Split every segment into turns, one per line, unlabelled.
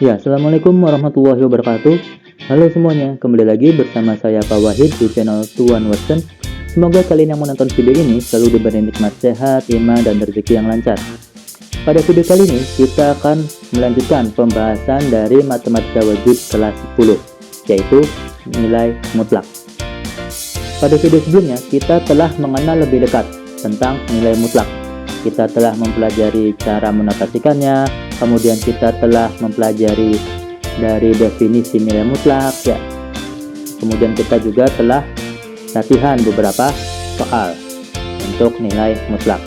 Ya, Assalamualaikum warahmatullahi wabarakatuh. Halo semuanya, kembali lagi bersama saya Pak Wahid di channel Tuan Watson. Semoga kalian yang menonton video ini selalu diberi nikmat sehat, iman, dan rezeki yang lancar. Pada video kali ini, kita akan melanjutkan pembahasan dari matematika wajib kelas 10, yaitu nilai mutlak. Pada video sebelumnya, kita telah mengenal lebih dekat tentang nilai mutlak. Kita telah mempelajari cara menotasikannya, kemudian kita telah mempelajari dari definisi nilai mutlak, ya. Kemudian kita juga telah latihan beberapa soal untuk nilai mutlak.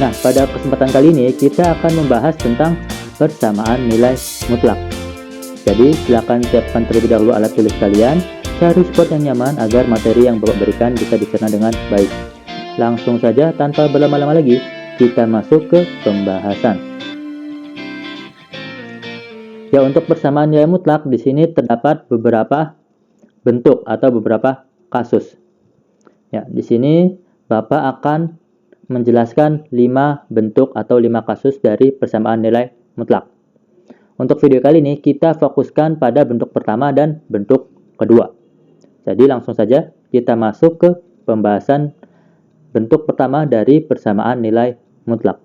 Nah, pada kesempatan kali ini kita akan membahas tentang persamaan nilai mutlak. Jadi, silakan siapkan terlebih dahulu alat tulis kalian, cari spot yang nyaman agar materi yang Bapak berikan bisa dicerna dengan baik. Langsung saja tanpa berlama-lama lagi, kita masuk ke pembahasan. Ya, untuk persamaan nilai mutlak di sini terdapat beberapa bentuk atau beberapa kasus. Ya, di sini Bapak akan menjelaskan 5 bentuk atau 5 kasus dari persamaan nilai mutlak. Untuk video kali ini kita fokuskan pada bentuk pertama dan bentuk kedua. Jadi langsung saja kita masuk ke pembahasan bentuk pertama dari persamaan nilai mutlak.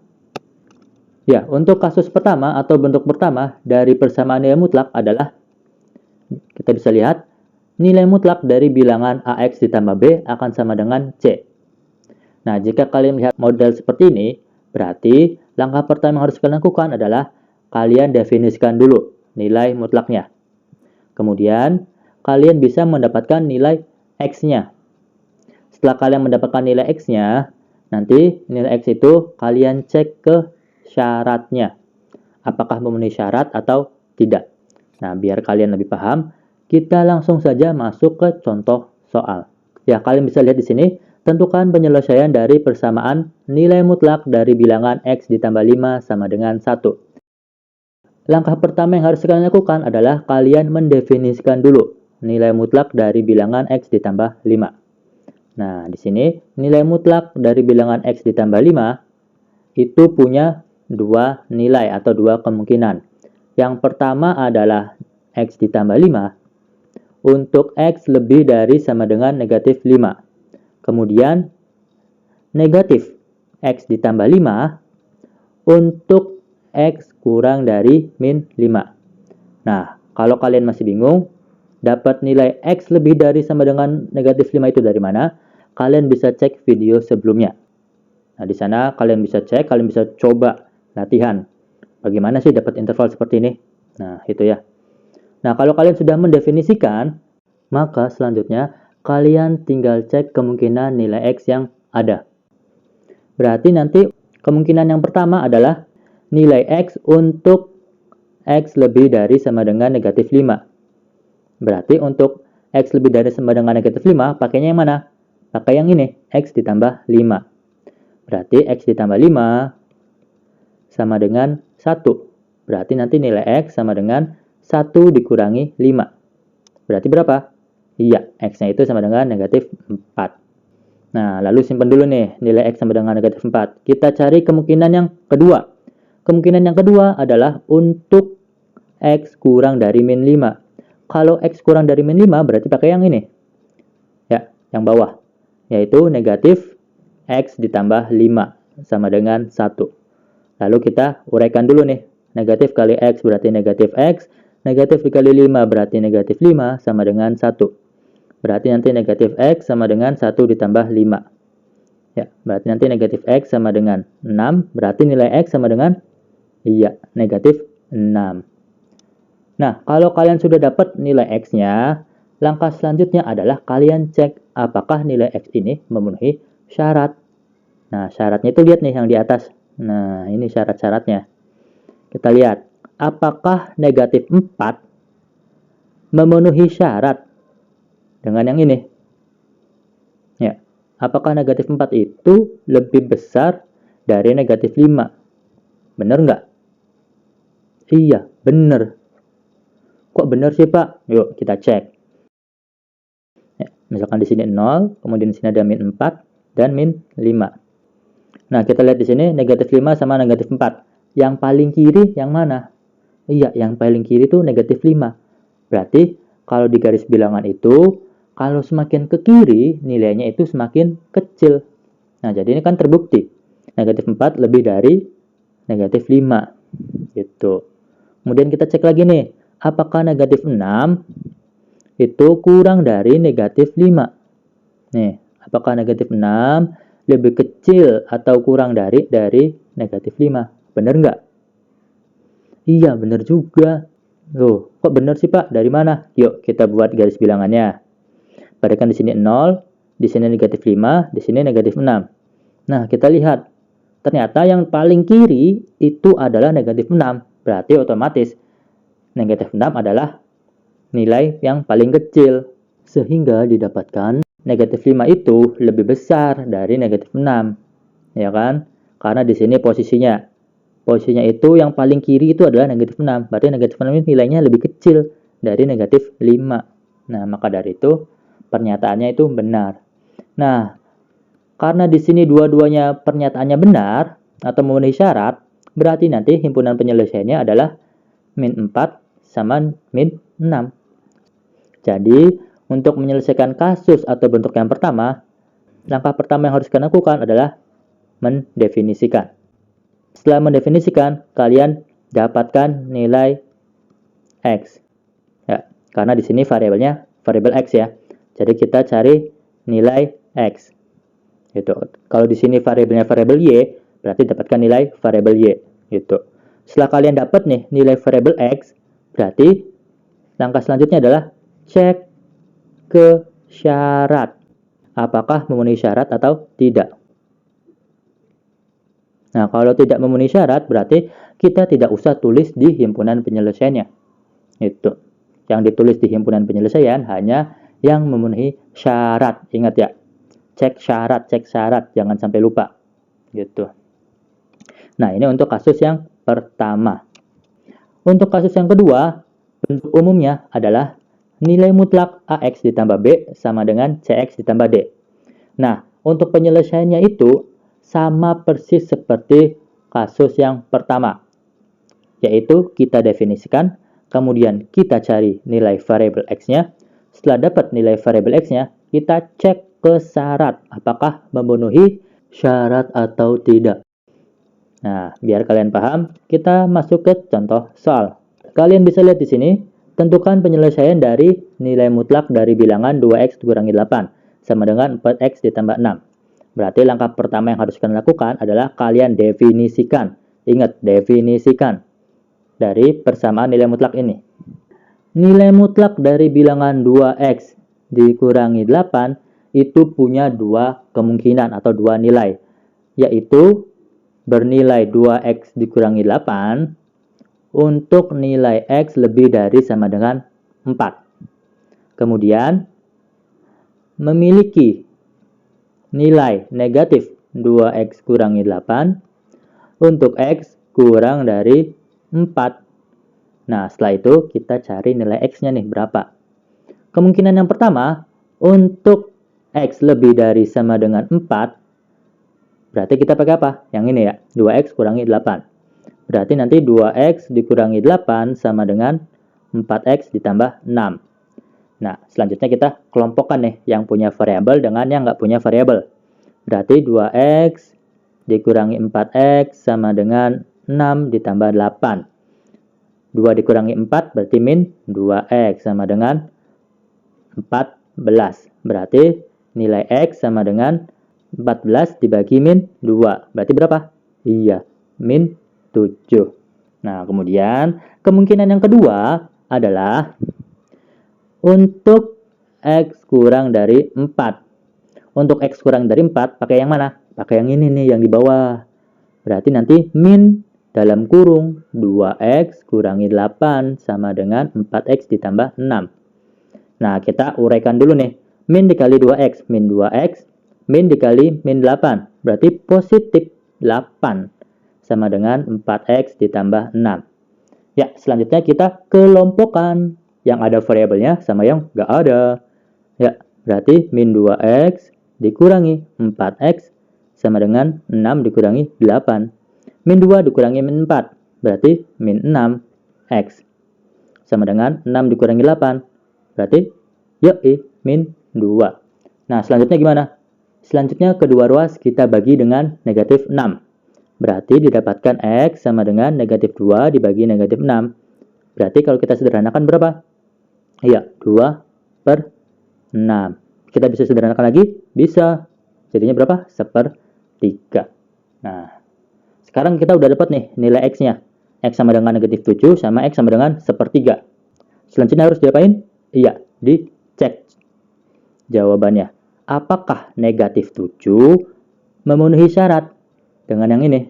Ya, untuk kasus pertama atau bentuk pertama dari persamaan nilai mutlak adalah, kita bisa lihat, nilai mutlak dari bilangan AX ditambah B akan sama dengan C. Nah, jika kalian melihat model seperti ini, berarti langkah pertama yang harus kalian lakukan adalah kalian definisikan dulu nilai mutlaknya. Kemudian, kalian bisa mendapatkan nilai X-nya. Setelah kalian mendapatkan nilai X-nya, nanti nilai X itu kalian cek ke syaratnya. Apakah memenuhi syarat atau tidak. Nah, biar kalian lebih paham, kita langsung saja masuk ke contoh soal. Ya, kalian bisa lihat di sini, tentukan penyelesaian dari persamaan nilai mutlak dari bilangan X ditambah 5 sama dengan 1. Langkah pertama yang harus kalian lakukan adalah kalian mendefinisikan dulu nilai mutlak dari bilangan X ditambah 5. Nah, di sini nilai mutlak dari bilangan X ditambah 5 itu punya dua nilai atau dua kemungkinan. Yang pertama adalah X ditambah 5 untuk X lebih dari sama dengan negatif 5. Kemudian negatif X ditambah 5 untuk X kurang dari min 5. Nah, kalau kalian masih bingung, dapat nilai X lebih dari sama dengan negatif 5 itu dari mana? Kalian bisa cek video sebelumnya. Nah, di sana kalian bisa cek, kalian bisa coba latihan. Bagaimana sih dapat interval seperti ini? Nah, itu ya. Nah, kalau kalian sudah mendefinisikan, maka selanjutnya kalian tinggal cek kemungkinan nilai X yang ada. Berarti nanti kemungkinan yang pertama adalah nilai X untuk X lebih dari sama dengan negatif 5. Berarti untuk X lebih dari sama dengan negatif 5, pakainya yang mana? Pakai yang ini, X ditambah 5. Berarti X ditambah 5 sama dengan 1. Berarti nanti nilai X sama dengan 1 dikurangi 5. Berarti berapa? Iya, X-nya itu sama dengan negatif 4. Nah, lalu simpan dulu nih, nilai X sama dengan negatif 4. Kita cari kemungkinan yang kedua. Kemungkinan yang kedua adalah untuk X kurang dari min 5. Kalau X kurang dari min 5, berarti pakai yang ini. Ya, yang bawah. Yaitu negatif X ditambah 5 sama dengan 1. Lalu kita uraikan dulu nih. Negatif kali X berarti negatif X. Negatif dikali 5 berarti negatif 5 sama dengan 1. Berarti nanti negatif X sama dengan 1 ditambah 5. Ya, berarti nanti negatif X sama dengan 6. Berarti nilai X sama dengan, iya, negatif 6. Nah, kalau kalian sudah dapat nilai X-nya, langkah selanjutnya adalah kalian cek apakah nilai X ini memenuhi syarat. Nah, syaratnya itu lihat nih yang di atas. Nah, ini syarat-syaratnya. Kita lihat, apakah negatif 4 memenuhi syarat dengan yang ini? Ya, apakah negatif 4 itu lebih besar dari negatif 5? Benar nggak? Iya, benar. Kok benar sih, Pak? Yuk, kita cek. Ya, misalkan di sini 0, kemudian di sini ada min 4 dan min 5. Nah, kita lihat di sini negatif 5 sama negatif 4. Yang paling kiri yang mana? Iya, yang paling kiri itu negatif 5. Berarti kalau di garis bilangan itu, kalau semakin ke kiri, nilainya itu semakin kecil. Nah, jadi ini kan terbukti. Negatif 4 lebih dari negatif 5. Gitu. Kemudian kita cek lagi nih, apakah negatif 6 itu kurang dari negatif 5? Nih, apakah negatif 6 lebih kecil atau kurang dari negatif 5? Bener nggak? Iya, bener juga. Loh, kok bener sih Pak? Dari mana? Yuk, kita buat garis bilangannya. Berikan di sini 0, di sini negatif 5, di sini negatif 6. Nah, kita lihat. Ternyata yang paling kiri itu adalah negatif 6. Berarti otomatis negatif 6 adalah nilai yang paling kecil. Sehingga didapatkan negatif 5 itu lebih besar dari negatif 6. Ya kan? Karena di sini posisinya itu yang paling kiri itu adalah negatif 6. Berarti negatif 6 ini nilainya lebih kecil dari negatif 5. Nah, maka dari itu pernyataannya itu benar. Nah, karena di sini dua-duanya pernyataannya benar atau memenuhi syarat, berarti nanti himpunan penyelesaiannya adalah min 4 sama min 6. Jadi, untuk menyelesaikan kasus atau bentuk yang pertama, langkah pertama yang harus kalian lakukan adalah mendefinisikan. Setelah mendefinisikan, kalian dapatkan nilai X. Ya, karena di sini variabelnya variabel X ya. Jadi kita cari nilai X. Gitu. Kalau di sini variabelnya variabel Y, berarti dapatkan nilai variabel Y. Gitu. Setelah kalian dapat nih nilai variabel X, berarti langkah selanjutnya adalah cek ke syarat. Apakah memenuhi syarat atau tidak. Nah, kalau tidak memenuhi syarat, berarti kita tidak usah tulis di himpunan penyelesaiannya. Itu. Yang ditulis di himpunan penyelesaian hanya yang memenuhi syarat. Ingat ya, cek syarat, jangan sampai lupa. Gitu. Nah, ini untuk kasus yang pertama. Untuk kasus yang kedua, bentuk umumnya adalah nilai mutlak AX ditambah B sama dengan CX ditambah D. Nah, untuk penyelesaiannya itu sama persis seperti kasus yang pertama, yaitu kita definisikan, kemudian kita cari nilai variabel X-nya. Setelah dapat nilai variabel X-nya, kita cek ke syarat, apakah memenuhi syarat atau tidak. Nah, biar kalian paham, kita masuk ke contoh soal. Kalian bisa lihat di sini, tentukan penyelesaian dari nilai mutlak dari bilangan 2x dikurangi 8 sama dengan 4x ditambah 6. Berarti langkah pertama yang harus kalian lakukan adalah kalian definisikan. Ingat, definisikan dari persamaan nilai mutlak ini. Nilai mutlak dari bilangan 2x dikurangi 8 itu punya dua kemungkinan atau dua nilai, yaitu bernilai 2x dikurangi 8 untuk nilai x lebih dari sama dengan 4. Kemudian, memiliki nilai negatif 2x kurangi 8 untuk x kurang dari 4. Nah, setelah itu kita cari nilai x-nya nih berapa. Kemungkinan yang pertama, untuk x lebih dari sama dengan 4, berarti kita pakai apa? Yang ini ya, 2x kurangi 8. Berarti nanti 2x dikurangi 8 sama dengan 4x ditambah 6. Nah, selanjutnya kita kelompokkan nih yang punya variabel dengan yang nggak punya variabel. Berarti 2x dikurangi 4x sama dengan 6 ditambah 8. 2 dikurangi 4 berarti min 2x sama dengan 14. Berarti nilai x sama dengan 14 dibagi min 2. Berarti berapa? Iya, min 7. Nah, kemudian kemungkinan yang kedua adalah untuk x kurang dari 4. Untuk x kurang dari 4, pakai yang mana? Pakai yang ini nih, yang di bawah. Berarti nanti min dalam kurung 2x kurangi 8 sama dengan 4x ditambah 6. Nah, kita uraikan dulu nih. Min dikali 2x, min 2x. Min dikali min 8. Berarti positif 8 sama dengan 4x ditambah 6. Ya, selanjutnya kita kelompokkan yang ada variabelnya sama yang nggak ada. Ya, berarti min 2x dikurangi 4x sama dengan 6 dikurangi 8. Min 2 dikurangi min 4, berarti min 6. X. Sama dengan 6 dikurangi 8. Berarti, min 2. Nah, selanjutnya gimana? Selanjutnya kedua ruas kita bagi dengan negatif 6. Berarti didapatkan X sama dengan negatif 2 dibagi negatif 6. Berarti kalau kita sederhanakan berapa? 2/6. Kita bisa sederhanakan lagi? Bisa. Jadinya berapa? 1/3. Nah, sekarang kita udah dapat nih nilai X-nya. X sama dengan negatif 7 sama X sama dengan 1/3. Selanjutnya harus diapain? Dicek jawabannya. Apakah negatif 7 memenuhi syarat dengan yang ini?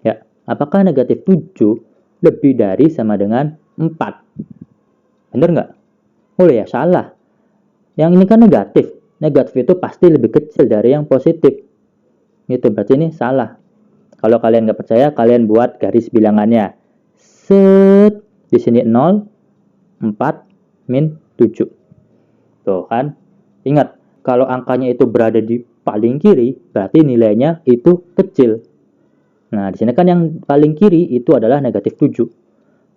Ya, apakah negatif 7 lebih dari sama dengan 4? Bener nggak? Oh ya, salah. Yang ini kan negatif. Negatif itu pasti lebih kecil dari yang positif. Gitu, berarti ini salah. Kalau kalian nggak percaya, kalian buat garis bilangannya. Set. Di sini 0, 4, min 7. Tuh kan. Ingat, kalau angkanya itu berada di paling kiri, berarti nilainya itu kecil. Nah, di sini kan yang paling kiri itu adalah negatif 7.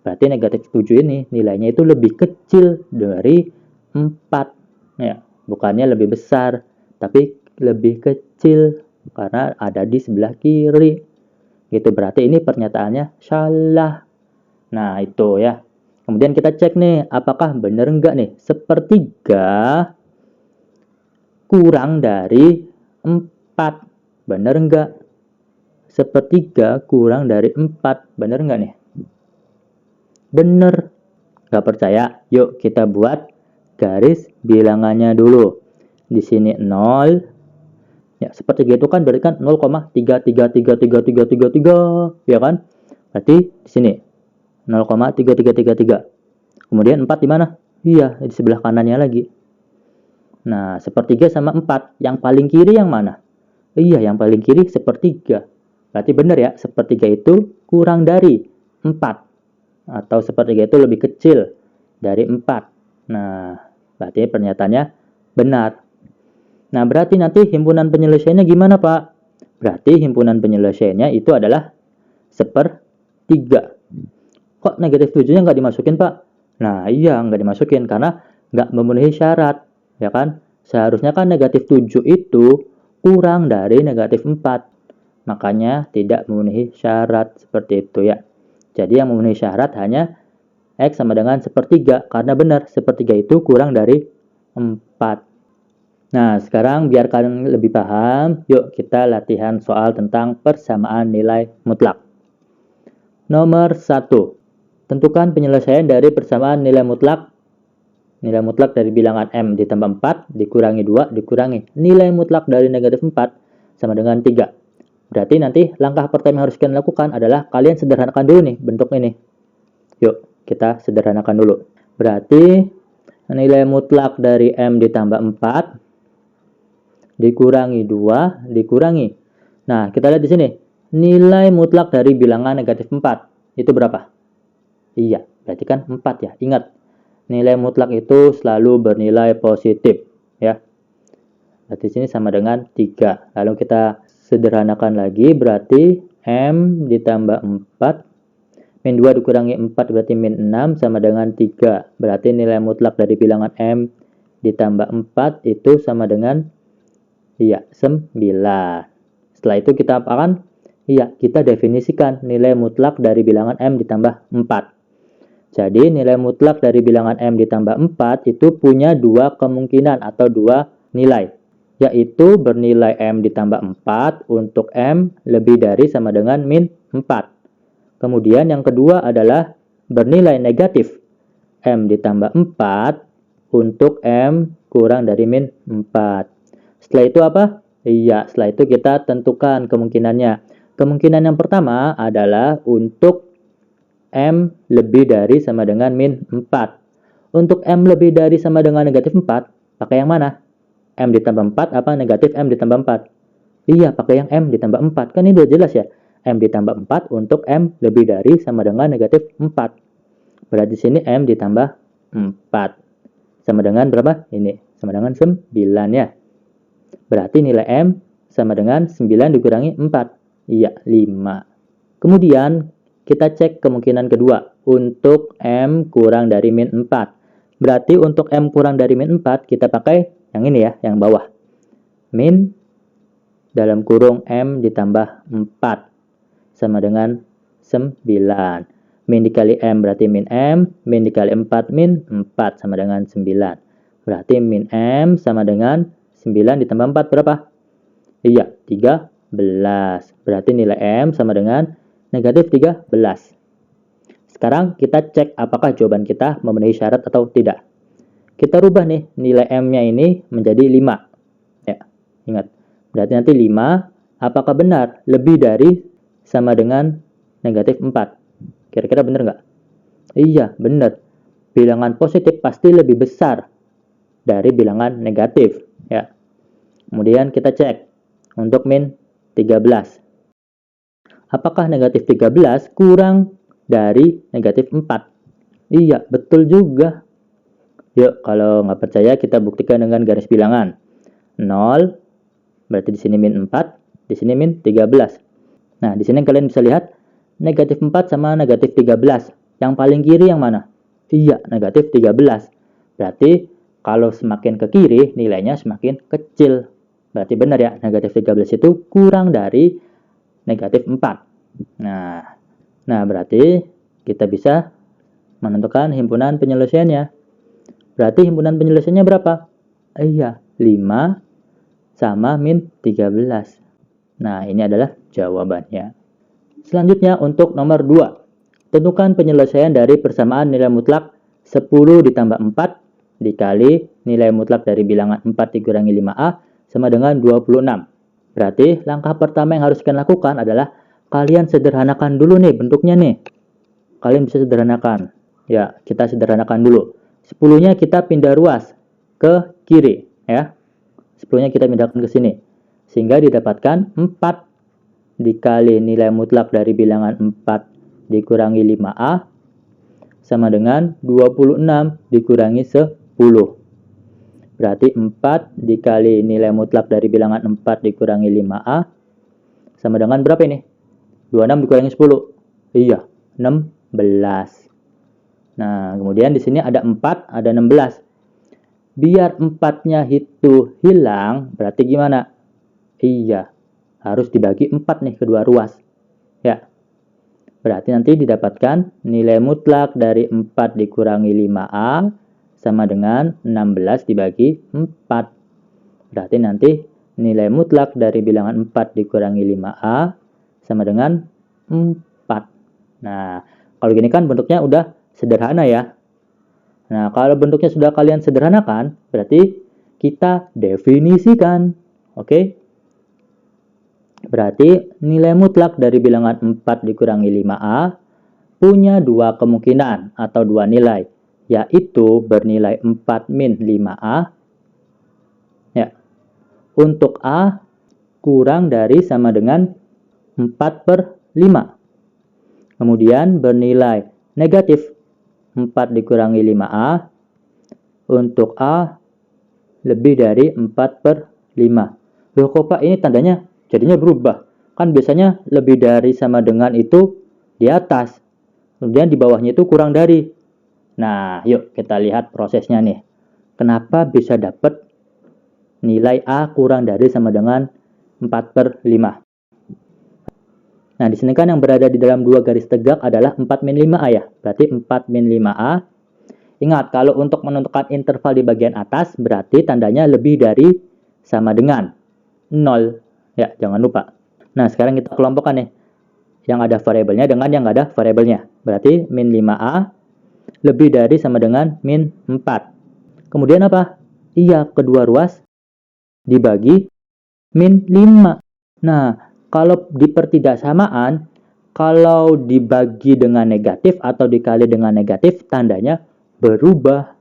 Berarti negatif 7 ini nilainya itu lebih kecil dari 4. Ya, bukannya lebih besar, tapi lebih kecil karena ada di sebelah kiri. Gitu, berarti ini pernyataannya salah. Nah, itu ya. Kemudian kita cek nih, apakah benar enggak nih? 1/3 kurang dari 4. Benar enggak? 1/3 kurang dari 4. Benar enggak nih? Benar. Gak percaya? Yuk kita buat garis bilangannya dulu. Di sini 0. Ya, 1/3 itu kan berarti kan 0,3333333, ya kan? Berarti di sini 0,3333. Kemudian 4 di mana? Iya, di sebelah kanannya lagi. Nah, 1/3 sama 4. Yang paling kiri yang mana? Iya, yang paling kiri 1/3. Berarti benar ya, 1/3 itu kurang dari 4. Atau 1/3 itu lebih kecil dari 4. Nah, berarti pernyataannya benar. Nah, berarti nanti himpunan penyelesaiannya gimana, Pak? Berarti himpunan penyelesaiannya itu adalah 1/3. Kok negatif 7-nya nggak dimasukin, Pak? Nah, iya, nggak dimasukin karena nggak memenuhi syarat. Ya kan? Seharusnya kan negatif 7 itu kurang dari negatif 4. Makanya tidak memenuhi syarat seperti itu ya. Jadi yang memenuhi syarat hanya X sama dengan 1/3. Karena benar, 1/3 itu kurang dari 4. Nah, sekarang biar kalian lebih paham, yuk kita latihan soal tentang persamaan nilai mutlak. Nomor 1. Tentukan penyelesaian dari persamaan nilai mutlak. Nilai mutlak dari bilangan M ditambah 4 dikurangi 2 dikurangi nilai mutlak dari negatif 4 sama dengan 3. Berarti nanti langkah pertama yang harus kalian lakukan adalah kalian sederhanakan dulu nih bentuk ini. Yuk, kita sederhanakan dulu. Berarti nilai mutlak dari M ditambah 4 dikurangi 2 dikurangi. Nah, kita lihat di sini. Nilai mutlak dari bilangan negatif 4 itu berapa? Iya, berarti kan 4 ya. Ingat, nilai mutlak itu selalu bernilai positif ya. Berarti sini sama dengan 3. Lalu kita sederhanakan lagi, berarti M ditambah 4 min 2 dikurangi 4 berarti min 6 sama dengan 3. Berarti nilai mutlak dari bilangan M ditambah 4 itu sama dengan 9. Setelah itu kita apakan? Kita definisikan nilai mutlak dari bilangan M ditambah 4. Jadi nilai mutlak dari bilangan M ditambah 4 itu punya dua kemungkinan atau dua nilai. Yaitu bernilai M ditambah 4 untuk M lebih dari sama dengan min 4. Kemudian yang kedua adalah bernilai negatif M ditambah 4 untuk M kurang dari min 4. Setelah itu apa? Setelah itu kita tentukan kemungkinannya. Kemungkinan yang pertama adalah untuk M lebih dari sama dengan min 4. Untuk M lebih dari sama dengan negatif 4, pakai yang mana? M ditambah 4 apa negatif M ditambah 4? Iya, pakai yang M ditambah 4. Kan ini udah jelas ya. M ditambah 4 untuk M lebih dari sama dengan negatif 4. Berarti sini M ditambah 4. Sama dengan berapa? Ini. Sama dengan 9 ya. Berarti nilai M sama dengan 9 dikurangi 4. Iya, 5. Kemudian kita cek kemungkinan kedua untuk M kurang dari min 4. Berarti untuk M kurang dari min 4 kita pakai yang ini ya, yang bawah. Min dalam kurung M ditambah 4 sama dengan 9. Min dikali M berarti min M, min dikali 4 min 4 sama dengan 9. Berarti min M sama dengan 9 ditambah 4 berapa? Iya, 13. Berarti nilai M sama dengan negatif 13. Sekarang kita cek apakah jawaban kita memenuhi syarat atau tidak. Kita rubah nih nilai M-nya ini menjadi 5. Ya, ingat. Berarti nanti 5, apakah benar lebih dari sama dengan negatif 4? Kira-kira benar nggak? Iya, benar. Bilangan positif pasti lebih besar dari bilangan negatif. Ya. Kemudian kita cek untuk min 13. Apakah negatif 13 kurang dari negatif 4? Iya, betul juga. Yuk, kalau nggak percaya kita buktikan dengan garis bilangan. 0, berarti di sini min 4, di sini min 13. Nah, di sini kalian bisa lihat negatif 4 sama negatif 13. Yang paling kiri yang mana? Iya, negatif 13. Berarti kalau semakin ke kiri, nilainya semakin kecil. Berarti benar ya, negatif 13 itu kurang dari negatif 4. Nah, berarti kita bisa menentukan himpunan penyelesaiannya. Berarti himpunan penyelesaiannya berapa? Iya, 5 sama min 13. Nah, ini adalah jawabannya. Selanjutnya untuk nomor 2. Tentukan penyelesaian dari persamaan nilai mutlak 10 ditambah 4 dikali nilai mutlak dari bilangan 4 dikurangi 5A sama dengan 26. Berarti langkah pertama yang harus kalian lakukan adalah kalian sederhanakan dulu nih bentuknya nih. Kalian bisa sederhanakan. Ya, kita sederhanakan dulu. 10-nya kita pindah ruas ke kiri ya. 10-nya kita pindahkan ke sini. Sehingga didapatkan 4 dikali nilai mutlak dari bilangan 4 dikurangi 5A sama dengan 26 dikurangi 10. Berarti 4 dikali nilai mutlak dari bilangan 4 dikurangi 5A sama dengan berapa ini? 26 dikurangi 10. Iya, 16. Nah, kemudian di sini ada 4, ada 16. Biar 4-nya itu hilang, berarti gimana? Iya, harus dibagi 4 nih kedua ruas. Ya. Berarti nanti didapatkan nilai mutlak dari 4 dikurangi 5A sama dengan 16 dibagi 4. Berarti nanti nilai mutlak dari bilangan 4 dikurangi 5A sama dengan 4. Nah, kalau gini kan bentuknya udah sederhana ya. Nah, kalau bentuknya sudah kalian sederhanakan, berarti kita definisikan. Oke? Berarti nilai mutlak dari bilangan 4 dikurangi 5A punya dua kemungkinan atau dua nilai, yaitu bernilai 4 min 5A. Ya. Untuk A kurang dari sama dengan 4/5. Kemudian bernilai negatif 4 dikurangi 5A. Untuk A lebih dari 4/5. Loh kok Pak ini tandanya jadinya berubah? Kan biasanya lebih dari sama dengan itu di atas. Kemudian di bawahnya itu kurang dari. Nah, yuk kita lihat prosesnya nih. Kenapa bisa dapat nilai A kurang dari sama dengan 4/5? Nah, di sini kan yang berada di dalam dua garis tegak adalah 4 min 5A ya. Berarti 4 min 5A. Ingat, kalau untuk menentukan interval di bagian atas, berarti tandanya lebih dari sama dengan 0. Ya, jangan lupa. Nah, sekarang kita kelompokkan nih. Yang ada variabelnya dengan yang nggak ada variabelnya. Berarti min 5A lebih dari sama dengan min 4. Kemudian apa? Iya, kedua ruas dibagi min 5. Nah, kalau dipertidaksamaan, kalau dibagi dengan negatif atau dikali dengan negatif, tandanya berubah.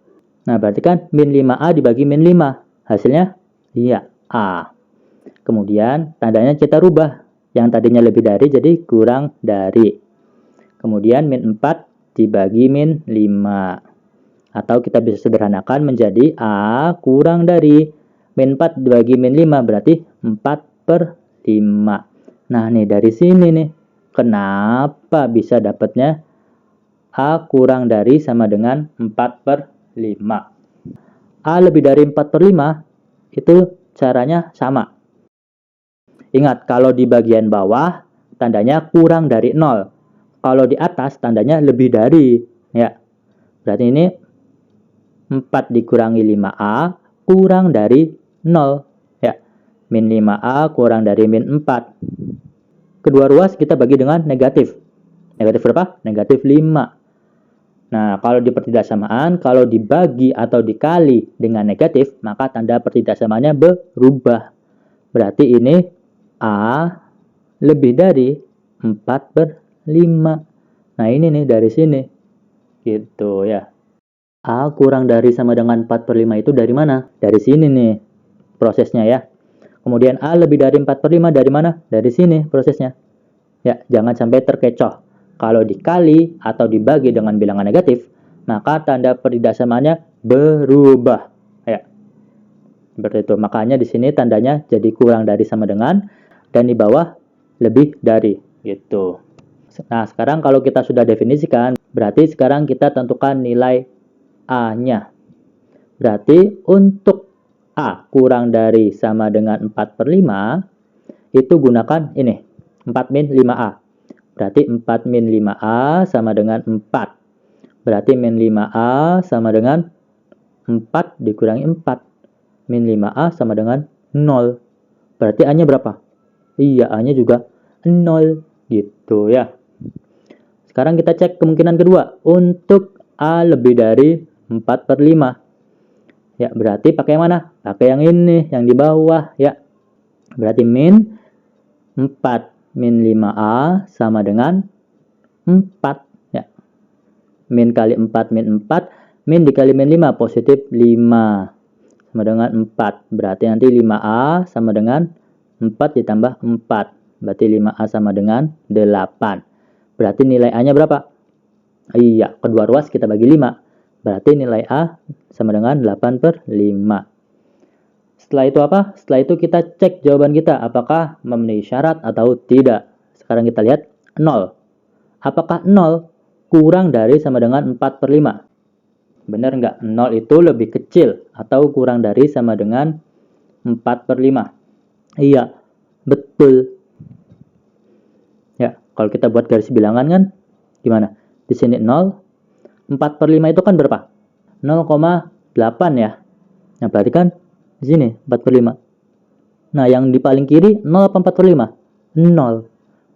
Nah, berarti kan min 5A dibagi min 5. Hasilnya? Iya, A. Kemudian, tandanya kita rubah. Yang tadinya lebih dari, jadi kurang dari. Kemudian, min 4 dibagi min 5. Atau kita bisa sederhanakan menjadi A kurang dari. Min 4 dibagi min 5, berarti 4/5. Nah, nih dari sini nih Kenapa bisa dapatnya A kurang dari sama dengan 4/5? A lebih dari 4/5 itu caranya sama. Ingat, kalau di bagian bawah tandanya kurang dari 0. Kalau di atas tandanya lebih dari. Ya. Berarti ini 4 dikurangi 5A kurang dari 0. Ya. Min 5A kurang dari min 4. Kedua ruas kita bagi dengan negatif. Negatif berapa? Negatif 5. Nah, kalau di pertidaksamaan, kalau dibagi atau dikali dengan negatif, maka tanda pertidaksamaannya berubah. Berarti ini A lebih dari 4/5. Nah, ini nih dari sini. Gitu ya. A kurang dari sama dengan 4/5 itu dari mana? Dari sini nih prosesnya ya. Kemudian A lebih dari 4/5 dari mana? Dari sini prosesnya. Ya, jangan sampai terkecoh. Kalau dikali atau dibagi dengan bilangan negatif, maka tanda pertidaksamaannya berubah. Ya. Seperti itu. Makanya di sini tandanya jadi kurang dari sama dengan, dan di bawah lebih dari. Gitu. Nah, sekarang kalau kita sudah definisikan, berarti sekarang kita tentukan nilai A-nya. Berarti untuk A kurang dari sama dengan 4/5, itu gunakan ini, 4 min 5A. Berarti 4 min 5A sama dengan 4. Berarti min 5A sama dengan 4 dikurangi 4. Min 5A sama dengan 0. Berarti A-nya berapa? Iya, A-nya juga 0. Gitu ya. Sekarang kita cek kemungkinan kedua. Untuk A lebih dari 4/5. Ya, berarti pakai yang mana? Pakai yang ini, yang di bawah ya. Berarti min 4 min 5A sama dengan 4 ya. Min kali 4 min 4, min dikali min 5 positif 5 sama dengan 4. Berarti nanti 5A sama dengan 4 ditambah 4. Berarti 5A sama dengan 8. Berarti nilai A-nya berapa? Iya, kedua ruas kita bagi 5. Berarti nilai A sama dengan 8/5. Setelah itu apa? Setelah itu kita cek jawaban kita, apakah memenuhi syarat atau tidak. Sekarang kita lihat 0. Apakah 0 kurang dari sama dengan 4/5? Benar nggak? 0 itu lebih kecil atau kurang dari sama dengan 4/5? Iya, betul. Ya, kalau kita buat garis bilangan kan gimana? Di sini 0, 4/5 itu kan berapa? 0,8 ya. Nah, berarti kan di sini 4/5. Nah, yang di paling kiri 0 apa 4/5? 0.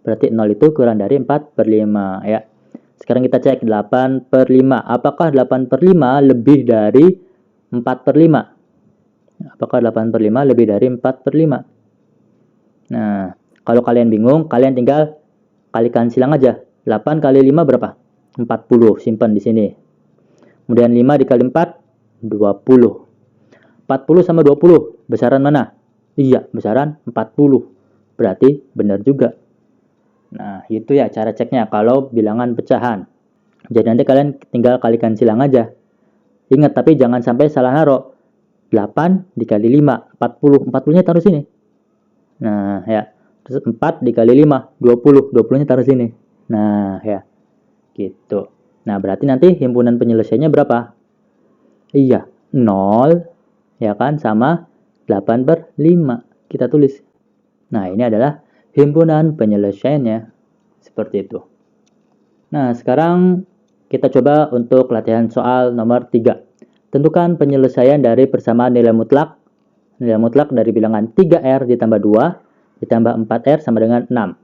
Berarti 0 itu kurang dari 4/5 ya. Sekarang kita cek 8/5. Apakah 8/5 lebih dari 4/5? Apakah 8/5 lebih dari 4/5? Nah, kalau kalian bingung, kalian tinggal kalikan silang aja. 8 kali 5 berapa? 40. Simpan di sini. Kemudian 5 dikali 4, 20. 40 sama 20, besaran mana? Iya, besaran 40. Berarti benar juga. Nah, itu ya cara ceknya kalau bilangan pecahan. Jadi nanti kalian tinggal kalikan silang aja. Ingat, tapi jangan sampai salah naruh. 8 dikali 5, 40. 40-nya taruh sini. Nah, ya. Terus 4 dikali 5, 20. 20-nya taruh sini. Nah, ya. Gitu. Nah, berarti nanti himpunan penyelesaiannya berapa? Iya, 0 ya kan sama 8/5. Kita tulis. Nah, ini adalah himpunan penyelesaiannya. Seperti itu. Nah, sekarang kita coba untuk latihan soal nomor 3. Tentukan penyelesaian dari persamaan nilai mutlak. Nilai mutlak dari bilangan 3R ditambah 2 ditambah 4R sama dengan 6.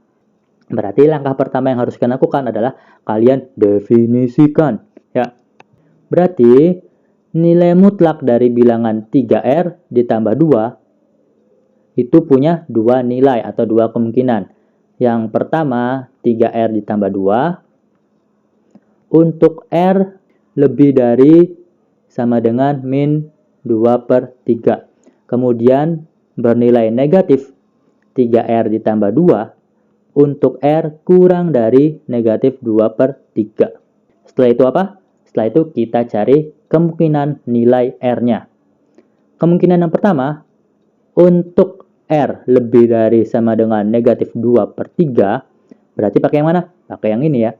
Berarti langkah pertama yang harus kalian lakukan adalah kalian definisikan. Ya. Berarti nilai mutlak dari bilangan 3R ditambah 2 itu punya dua nilai atau dua kemungkinan. Yang pertama 3R ditambah 2 untuk R lebih dari sama dengan min 2/3. Kemudian bernilai negatif 3R ditambah 2 untuk R kurang dari negatif 2/3. Setelah itu apa? Setelah itu kita cari kemungkinan nilai R-nya. Kemungkinan yang pertama, untuk R lebih dari sama dengan negatif 2/3, Berarti pakai yang mana? Pakai yang ini ya.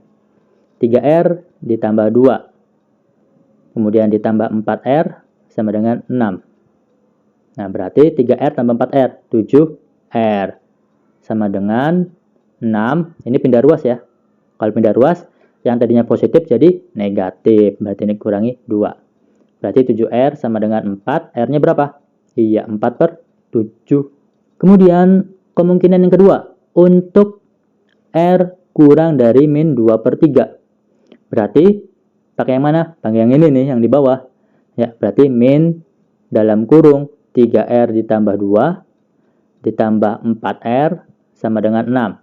3R ditambah 2. Kemudian ditambah 4R sama dengan 6. Nah, berarti 3R tambah 4R, 7R. Sama dengan 6. Ini pindah ruas ya. Kalau pindah ruas, yang tadinya positif jadi negatif. Berarti ini kurangi 2. Berarti 7R sama dengan 4. R-nya berapa? Iya, 4/7. Kemudian, kemungkinan yang kedua. Untuk R kurang dari min 2/3. Berarti, pakai yang mana? Pakai yang ini nih, yang di bawah. Ya, berarti min dalam kurung 3R ditambah 2 ditambah 4R sama dengan 6.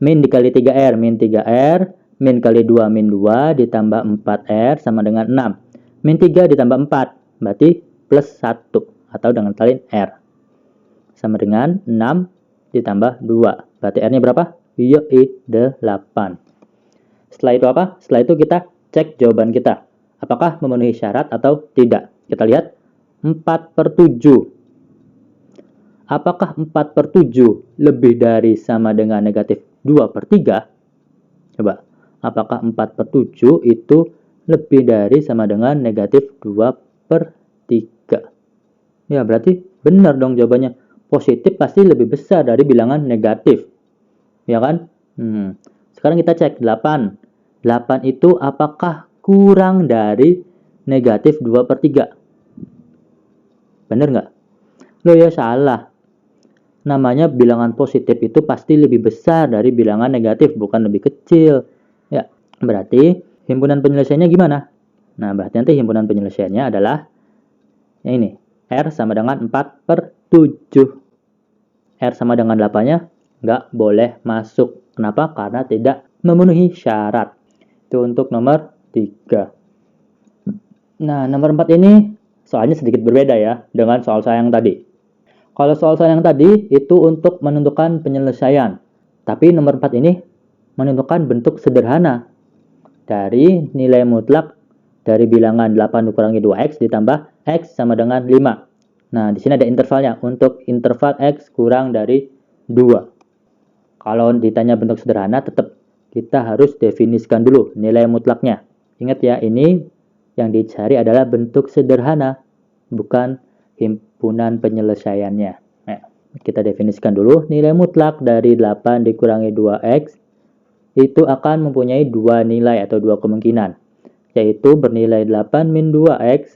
Min dikali 3R, min 3R, min kali 2, min 2, ditambah 4R sama dengan 6. Min 3 ditambah 4, berarti plus 1, atau dengan kalian R. Sama dengan 6 ditambah 2. Berarti R-nya berapa? Iya, 8. Setelah itu apa? Setelah itu kita cek jawaban kita. Apakah memenuhi syarat atau tidak? Kita lihat 4/7. Apakah 4/7 lebih dari sama dengan negatif 2/3? Coba, apakah 4/7 itu lebih dari sama dengan negatif 2/3? Ya, berarti benar dong jawabannya. Positif pasti lebih besar dari bilangan negatif. Ya kan? Sekarang kita cek 8. 8 itu apakah kurang dari negatif 2/3? Benar nggak? Loh ya, salah. Namanya bilangan positif itu pasti lebih besar dari bilangan negatif, bukan lebih kecil. Ya, berarti himpunan penyelesaiannya gimana? Nah, berarti nanti himpunan penyelesaiannya adalah yang ini. R sama dengan 4/7. R sama dengan 8-nya nggak boleh masuk. Kenapa? Karena tidak memenuhi syarat. Itu untuk nomor 3. Nah, nomor 4 ini soalnya sedikit berbeda ya dengan soal saya yang tadi. Kalau soal saya yang tadi itu untuk menentukan penyelesaian. Tapi nomor 4 ini menentukan bentuk sederhana dari nilai mutlak dari bilangan 8 dikurangi 2x ditambah x sama dengan 5. Nah, di sini ada intervalnya untuk interval x kurang dari 2. Kalau ditanya bentuk sederhana, tetap kita harus definisikan dulu nilai mutlaknya. Ingat ya, ini yang dicari adalah bentuk sederhana, bukan himpunan penyelesaiannya. Nah, kita definisikan dulu nilai mutlak dari 8 dikurangi 2x itu akan mempunyai dua nilai atau dua kemungkinan, yaitu bernilai 8 min 2x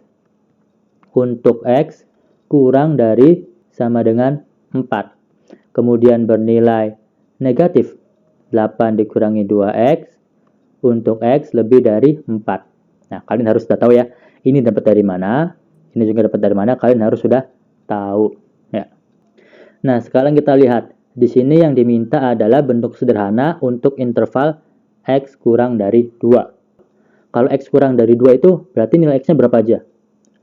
untuk x kurang dari sama dengan 4. Kemudian bernilai negatif 8 dikurangi 2x untuk x lebih dari 4. Nah, kalian harus sudah tahu ya, ini dapat dari mana, ini juga dapat dari mana, kalian harus sudah tahu ya. Nah, sekarang kita lihat di sini yang diminta adalah bentuk sederhana untuk interval x kurang dari 2. Kalau x kurang dari 2 itu berarti nilai x-nya berapa aja?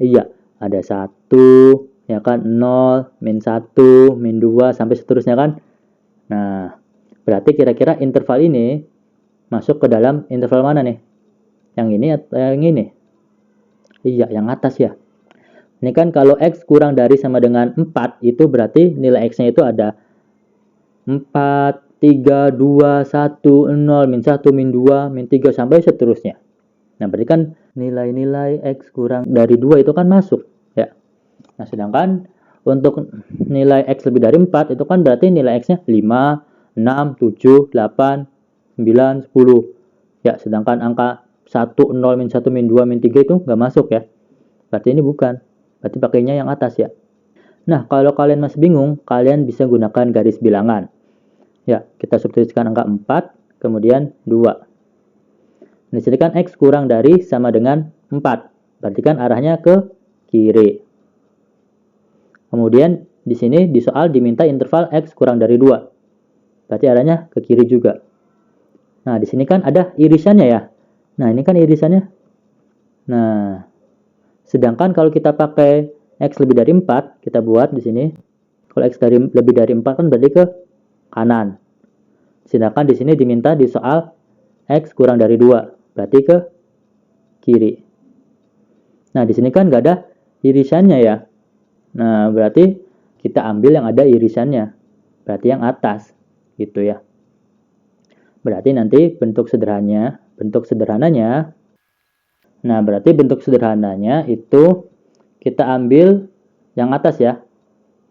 Iya, ada 1, ya kan, 0, min 1, min 2 sampai seterusnya kan. Nah, berarti kira-kira interval ini masuk ke dalam interval mana nih? Yang ini atau yang ini? Iya, yang atas ya. Ini kan kalau x kurang dari sama dengan 4, itu berarti nilai x-nya itu ada 4, 3, 2, 1, 0, min 1, min 2, min 3, sampai seterusnya. Nah, berarti kan nilai-nilai x kurang dari 2 itu kan masuk. Ya. Nah, sedangkan untuk nilai x lebih dari 4, itu kan berarti nilai x-nya 5, 6, 7, 8, 9, 10. Ya, sedangkan angka 1, 0, min 1, min 2, min 3 itu nggak masuk ya. Berarti ini bukan. Berarti pakainya yang atas ya. Nah, kalau kalian masih bingung, kalian bisa gunakan garis bilangan. Ya, kita substitusikan angka 4, kemudian 2. Di sini kan x kurang dari sama dengan 4. Berarti kan arahnya ke kiri. Kemudian di sini di soal diminta interval x kurang dari 2. Berarti arahnya ke kiri juga. Nah, di sini kan ada irisannya ya. Nah, ini kan irisannya. Nah, sedangkan kalau kita pakai x lebih dari 4, kita buat di sini. Kalau x lebih dari 4 kan berarti ke kanan. Sedangkan di sini diminta di soal x kurang dari 2, berarti ke kiri. Nah, di sini kan nggak ada irisannya ya. Nah, berarti kita ambil yang ada irisannya. Berarti yang atas, gitu ya. Berarti nanti bentuk sederhananya, nah berarti bentuk sederhananya itu kita ambil yang atas ya,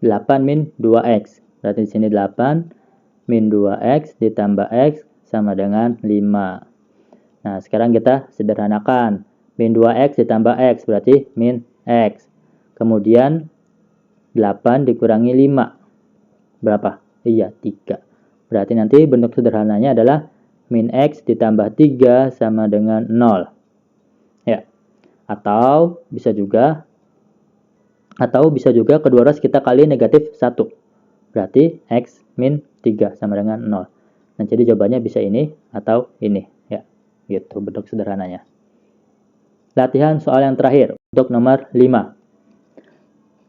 8 min 2x. Berarti di sini 8 min 2x ditambah x sama dengan 5. Nah, sekarang kita sederhanakan. Min 2x ditambah x berarti min x. Kemudian 8 dikurangi 5. Berapa? Iya, 3. Berarti nanti bentuk sederhananya adalah min x ditambah 3 sama dengan 0. Ya. Atau bisa juga kedua ruas kita kali negatif 1. Berarti x min 3 sama dengan 0. Nah, jadi jawabannya bisa ini atau ini. Ya, gitu bentuk sederhananya. Latihan soal yang terakhir untuk nomor 5.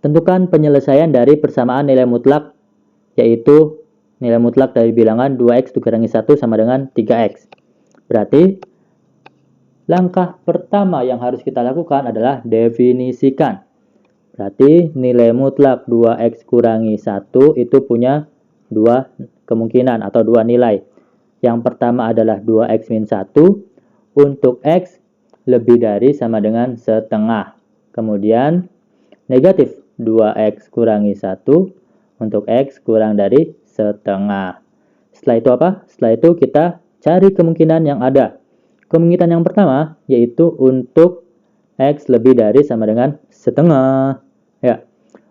Tentukan penyelesaian dari persamaan nilai mutlak, yaitu nilai mutlak dari bilangan 2x dikurangi 1 sama dengan 3x. Berarti langkah pertama yang harus kita lakukan adalah definisikan. Berarti nilai mutlak 2x kurangi 1 itu punya dua kemungkinan atau dua nilai. Yang pertama adalah 2x min 1 untuk x lebih dari sama dengan setengah. Kemudian negatif 2x kurangi 1 untuk x kurang dari setengah. Setelah itu apa? Setelah itu kita cari kemungkinan yang ada. Kemungkinan yang pertama yaitu untuk x lebih dari sama dengan setengah. Ya,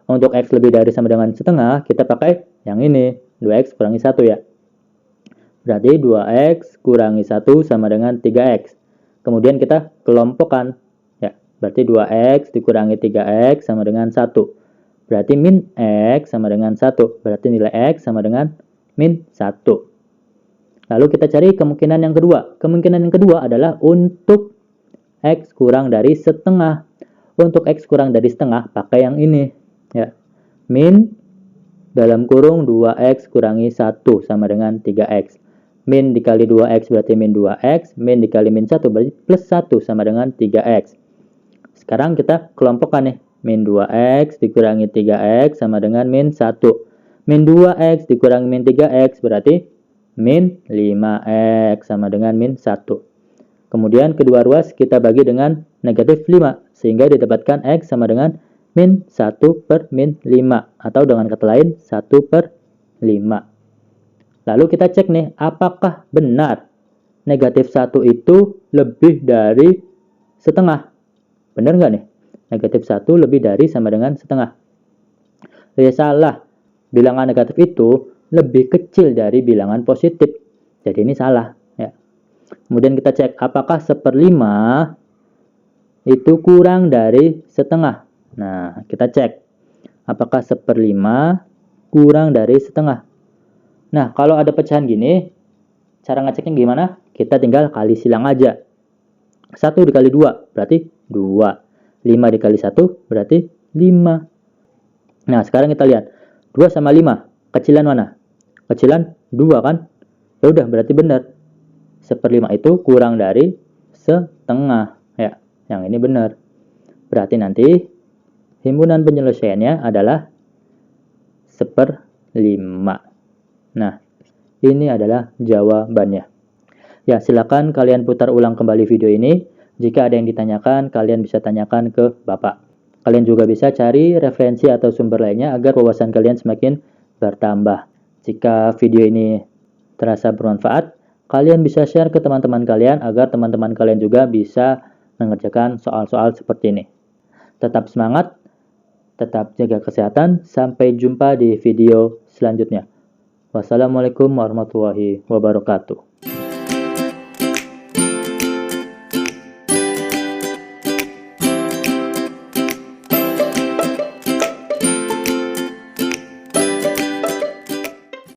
untuk x lebih dari sama dengan setengah, kita pakai yang ini, 2x kurangi 1 ya. Berarti 2x kurangi 1 sama dengan 3x. Kemudian kita kelompokkan. Ya, berarti 2x dikurangi 3x sama dengan 1. Berarti min x sama dengan 1. Berarti nilai x sama dengan min 1. Lalu kita cari kemungkinan yang kedua. Kemungkinan yang kedua adalah untuk x kurang dari setengah. Untuk x kurang dari setengah, pakai yang ini. Ya. Min dalam kurung 2x kurangi 1 sama dengan 3x. Min dikali 2x berarti min 2x. Min dikali min 1 berarti plus 1 sama dengan 3x. Sekarang kita kelompokkan nih. Min 2x dikurangi 3x sama dengan min 1. Min 2x dikurangi min 3x berarti min 5x sama dengan min 1. Kemudian kedua ruas kita bagi dengan negatif 5. Sehingga didapatkan x sama dengan min 1 per min 5. Atau dengan kata lain 1 per 5. Lalu kita cek nih, apakah benar negatif 1 itu lebih dari setengah? Benar nggak nih? Negatif 1 lebih dari sama dengan setengah. Ya salah. Bilangan negatif itu lebih kecil dari bilangan positif. Jadi ini salah. Ya. Kemudian kita cek apakah 1/5 itu kurang dari setengah. Nah, kita cek apakah 1/5 kurang dari setengah. Nah, kalau ada pecahan gini, cara ngeceknya gimana? Kita tinggal kali silang aja. 1 dikali 2 berarti 2. 5 dikali 1 berarti 5. Nah, sekarang kita lihat. 2 sama 5, kecilan mana? Kecilan 2 kan? Ya udah, berarti benar. 1/5 itu kurang dari setengah. Ya, yang ini benar. Berarti nanti himpunan penyelesaiannya adalah 1/5. Nah, ini adalah jawabannya. Ya, silakan kalian putar ulang kembali video ini. Jika ada yang ditanyakan, kalian bisa tanyakan ke Bapak. Kalian juga bisa cari referensi atau sumber lainnya agar wawasan kalian semakin bertambah. Jika video ini terasa bermanfaat, kalian bisa share ke teman-teman kalian agar teman-teman kalian juga bisa mengerjakan soal-soal seperti ini. Tetap semangat, tetap jaga kesehatan. Sampai jumpa di video selanjutnya. Wassalamualaikum warahmatullahi wabarakatuh.